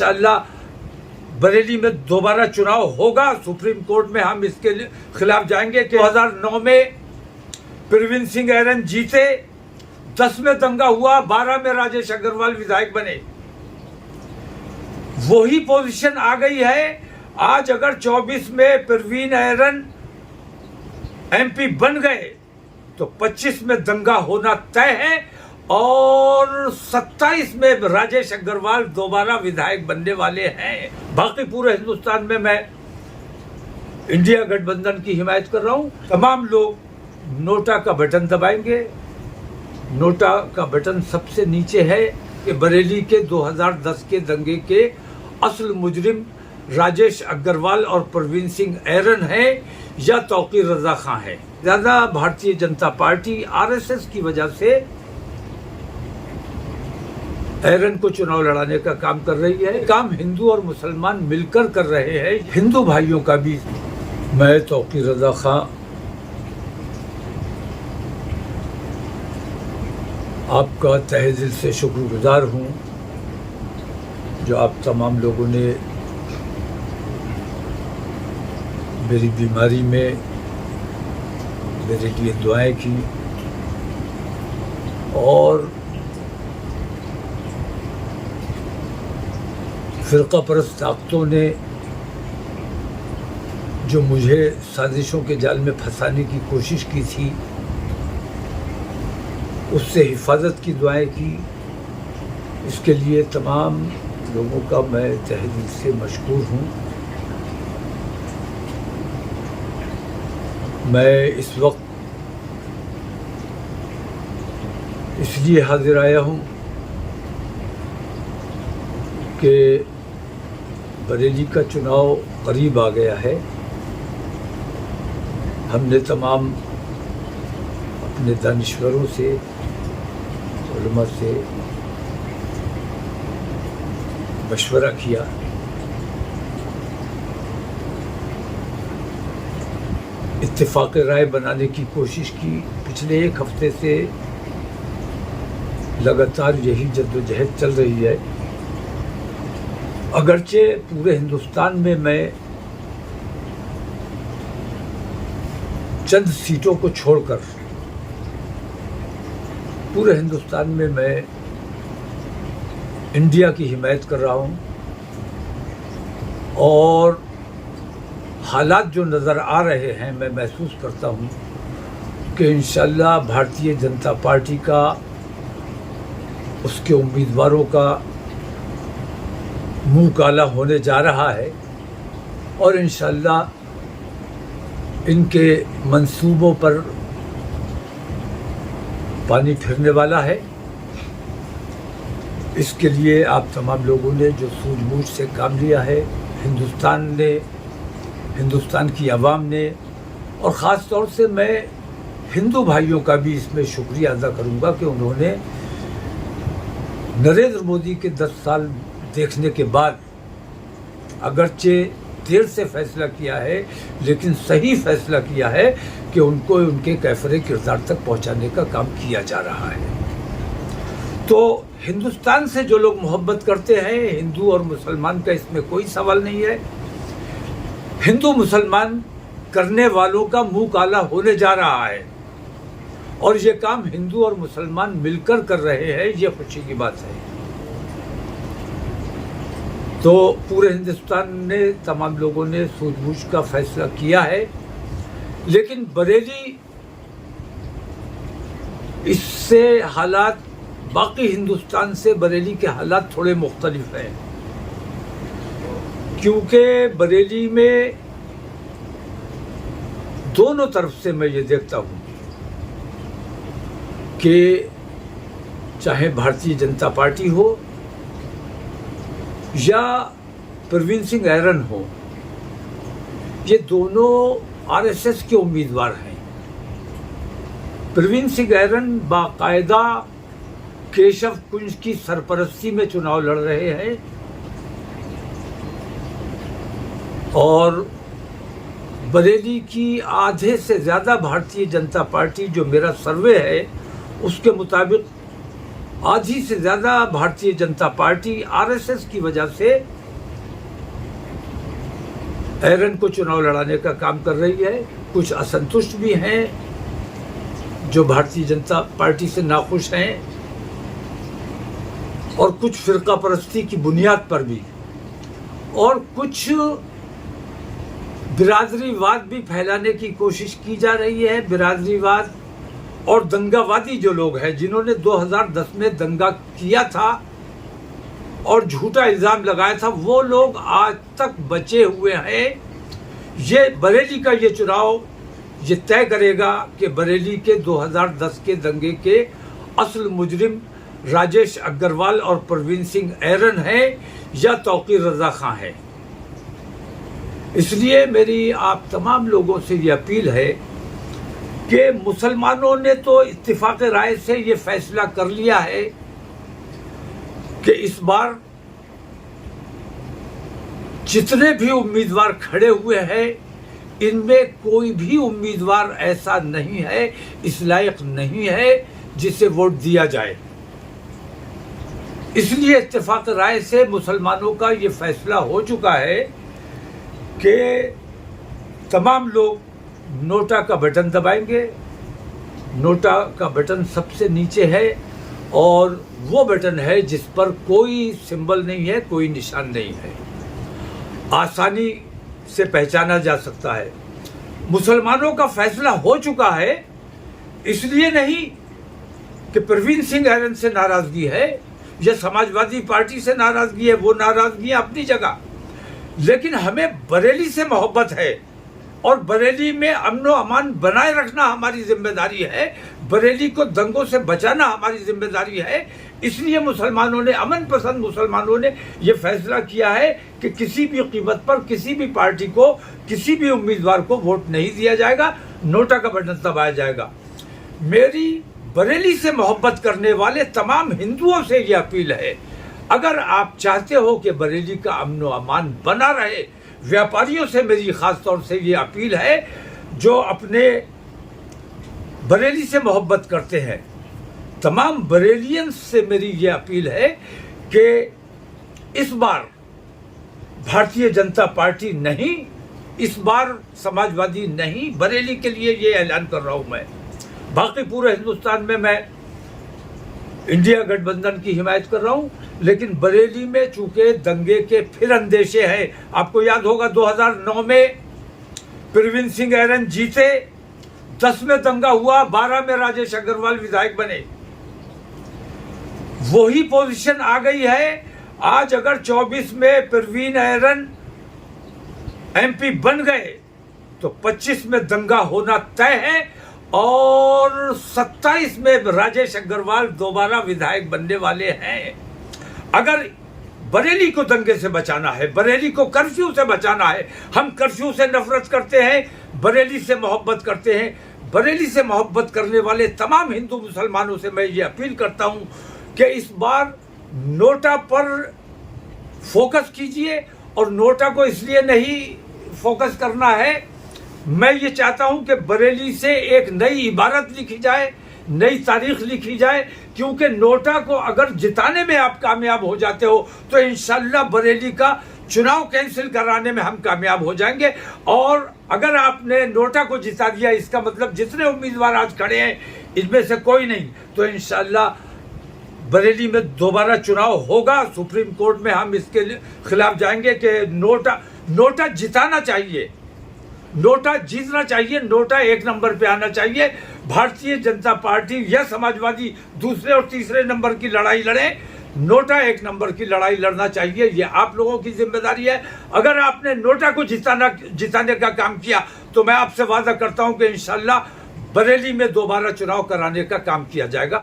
इंशाअल्लाह बरेली में दोबारा चुनाव होगा। सुप्रीम कोर्ट में हम इसके खिलाफ जाएंगे कि 2009 में प्रवीण सिंह ऐरन जीते, 10 में दंगा हुआ, 12 में राजेश अग्रवाल विधायक बने। वही पोजीशन आ गई है आज। अगर 24 में प्रवीण ऐरन एमपी बन गए तो 25 में दंगा होना तय है और 27 में राजेश अग्रवाल दोबारा विधायक बनने वाले हैं। बाकी पूरे हिंदुस्तान में मैं इंडिया गठबंधन की हिमायत कर रहा हूं। तमाम लोग नोटा का बटन दबाएंगे। नोटा का बटन सबसे नीचे है कि बरेली के 2010 के दंगे के असल मुजरिम राजेश अग्रवाल और प्रवीण सिंह ऐरन है या तौकीर रजा खां है। ज्यादा भारतीय जनता पार्टी आरएसएस की वजह से ऐरन को चुनाव लड़ाने का काम कर रही है। काम हिंदू और मुसलमान मिलकर कर रहे हैं। हिंदू भाइयों का भी मैं तौकीर रजा खां आपका तहे दिल से शुक्रगुजार हूँ जो आप तमाम लोगों ने मेरी बीमारी में मेरे लिए दुआएं की और फिरका परस्त ताकतों ने जो मुझे साजिशों के जाल में फंसाने की कोशिश की थी उससे हिफाजत की दुआएं की। इसके लिए तमाम लोगों का मैं तहे दिल से मशकूर हूँ। मैं इस वक्त इसलिए हाजिर आया हूँ कि बरेली का चुनाव करीब आ गया है। हमने तमाम अपने दानिश्वरों से, उलमा से मशवरा किया। इत्तेफाक राय बनाने की कोशिश की। पिछले एक हफ्ते से लगातार यही जद्दोजहद चल रही है। अगरचे पूरे हिंदुस्तान में मैं चंद सीटों को छोड़कर पूरे हिंदुस्तान में मैं इंडिया की हिमायत कर रहा हूँ और हालात जो नज़र आ रहे हैं मैं महसूस करता हूँ कि इंशाअल्लाह भारतीय जनता पार्टी का, उसके उम्मीदवारों का मुंह काला होने जा रहा है और इंशाअल्लाह इनके मंसूबों पर पानी फिरने वाला है। इसके लिए आप तमाम लोगों ने जो सूझबूझ से काम लिया है, हिंदुस्तान की आवाम ने, और ख़ास तौर से मैं हिंदू भाइयों का भी इसमें शुक्रिया अदा करूंगा कि उन्होंने नरेंद्र मोदी के 10 साल देखने के बाद अगरचे देर से फैसला किया है लेकिन सही फैसला किया है कि उनको उनके कैफरे किरदार तक पहुंचाने का काम किया जा रहा है। तो हिंदुस्तान से जो लोग मोहब्बत करते हैं, हिंदू और मुसलमान का इसमें कोई सवाल नहीं है। हिंदू मुसलमान करने वालों का मुंह काला होने जा रहा है और ये काम हिंदू और मुसलमान मिलकर कर रहे हैं, ये खुशी की बात है। तो पूरे हिंदुस्तान ने, तमाम लोगों ने सूझबूझ का फैसला किया है, लेकिन बरेली इससे हालात, बाकी हिंदुस्तान से बरेली के हालात थोड़े मुख्तलिफ हैं, क्योंकि बरेली में दोनों तरफ से मैं ये देखता हूँ कि चाहे भारतीय जनता पार्टी हो या प्रवीण सिंह ऐरन हो, ये दोनों आरएसएस के उम्मीदवार हैं। प्रवीण सिंह ऐरन बाकायदा केशव कुंज की सरपरस्ती में चुनाव लड़ रहे हैं और बरेली की आधे से ज़्यादा भारतीय जनता पार्टी, जो मेरा सर्वे है उसके मुताबिक आधी से ज्यादा भारतीय जनता पार्टी आरएसएस की वजह से एरन को चुनाव लड़ाने का काम कर रही है। कुछ असंतुष्ट भी हैं जो भारतीय जनता पार्टी से नाखुश हैं, और कुछ फिरका परस्ती की बुनियाद पर भी, और कुछ बिरादरीवाद भी फैलाने की कोशिश की जा रही है। बिरादरीवाद और दंगावादी जो लोग हैं, जिन्होंने 2010 में दंगा किया था और झूठा इल्जाम लगाया था, वो लोग आज तक बचे हुए हैं। ये बरेली का ये चुनाव ये तय करेगा कि बरेली के 2010 के दंगे के असल मुजरिम राजेश अग्रवाल और परवीन सिंह एरन है या तौकीर रजा खां है। इसलिए मेरी आप तमाम लोगों से ये अपील है कि मुसलमानों ने तो इत्तिफाक राय से ये फैसला कर लिया है कि इस बार जितने भी उम्मीदवार खड़े हुए हैं, इनमें कोई भी उम्मीदवार ऐसा नहीं है, इस लायक नहीं है जिसे वोट दिया जाए। इसलिए इत्तेफाक राय से मुसलमानों का ये फैसला हो चुका है कि तमाम लोग नोटा का बटन दबाएंगे। नोटा का बटन सबसे नीचे है और वो बटन है जिस पर कोई सिंबल नहीं है, कोई निशान नहीं है, आसानी से पहचाना जा सकता है। मुसलमानों का फैसला हो चुका है, इसलिए नहीं कि परवीन सिंह एरन से नाराजगी है या समाजवादी पार्टी से नाराजगी है, वो नाराजगी अपनी जगह, लेकिन हमें बरेली से मोहब्बत है और बरेली में अमन व अमान बनाए रखना हमारी जिम्मेदारी है। बरेली को दंगों से बचाना हमारी जिम्मेदारी है। इसलिए मुसलमानों ने, अमन पसंद मुसलमानों ने यह फैसला किया है कि किसी भी कीमत पर किसी भी पार्टी को, किसी भी उम्मीदवार को वोट नहीं दिया जाएगा, नोटा का बटन दबाया जाएगा। मेरी बरेली से मोहब्बत करने वाले तमाम हिंदुओं से यह अपील है, अगर आप चाहते हो कि बरेली का अमन व अमान बना रहे, व्यापारियों से मेरी खास तौर से ये अपील है जो अपने बरेली से मोहब्बत करते हैं, तमाम बरेलियंस से मेरी ये अपील है कि इस बार भारतीय जनता पार्टी नहीं, इस बार समाजवादी नहीं, बरेली के लिए ये ऐलान कर रहा हूं मैं। बाकी पूरे हिंदुस्तान में मैं इंडिया गठबंधन की हिमायत कर रहा हूं, लेकिन बरेली में चूंकि दंगे के फिर अंदेशे हैं। आपको याद होगा 2009 में परवीन सिंह एरन जीते, 10 में दंगा हुआ, 12 में राजेश अग्रवाल विधायक बने। वही पोजीशन आ गई है आज। अगर 24 में परवीन एरन एमपी बन गए तो 25 में दंगा होना तय है और 27 में राजेश अग्रवाल दोबारा विधायक बनने वाले हैं। अगर बरेली को दंगे से बचाना है, बरेली को कर्फ्यू से बचाना है, हम कर्फ्यू से नफरत करते हैं, बरेली से मोहब्बत करते हैं। बरेली से मोहब्बत करने वाले तमाम हिंदू मुसलमानों से मैं ये अपील करता हूं कि इस बार नोटा पर फोकस कीजिए। और नोटा को इसलिए नहीं फोकस करना है, मैं ये चाहता हूं कि बरेली से एक नई इबारत लिखी जाए, नई तारीख लिखी जाए, क्योंकि नोटा को अगर जिताने में आप कामयाब हो जाते हो तो इंशाल्लाह बरेली का चुनाव कैंसिल कराने में हम कामयाब हो जाएंगे। और अगर आपने नोटा को जिता दिया, इसका मतलब जितने उम्मीदवार आज खड़े हैं इनमें से कोई नहीं, तो इंशाल्लाह बरेली में दोबारा चुनाव होगा। सुप्रीम कोर्ट में हम इसके खिलाफ जाएंगे कि नोटा जिताना चाहिए, नोटा जीतना चाहिए, नोटा एक नंबर पे आना चाहिए। भारतीय जनता पार्टी या समाजवादी दूसरे और तीसरे नंबर की लड़ाई लड़े, नोटा एक नंबर की लड़ाई लड़ना चाहिए। ये आप लोगों की जिम्मेदारी है। अगर आपने नोटा को जिताने का काम किया तो मैं आपसे वादा करता हूं कि इंशाल्लाह बरेली में दोबारा चुनाव कराने का काम किया जाएगा।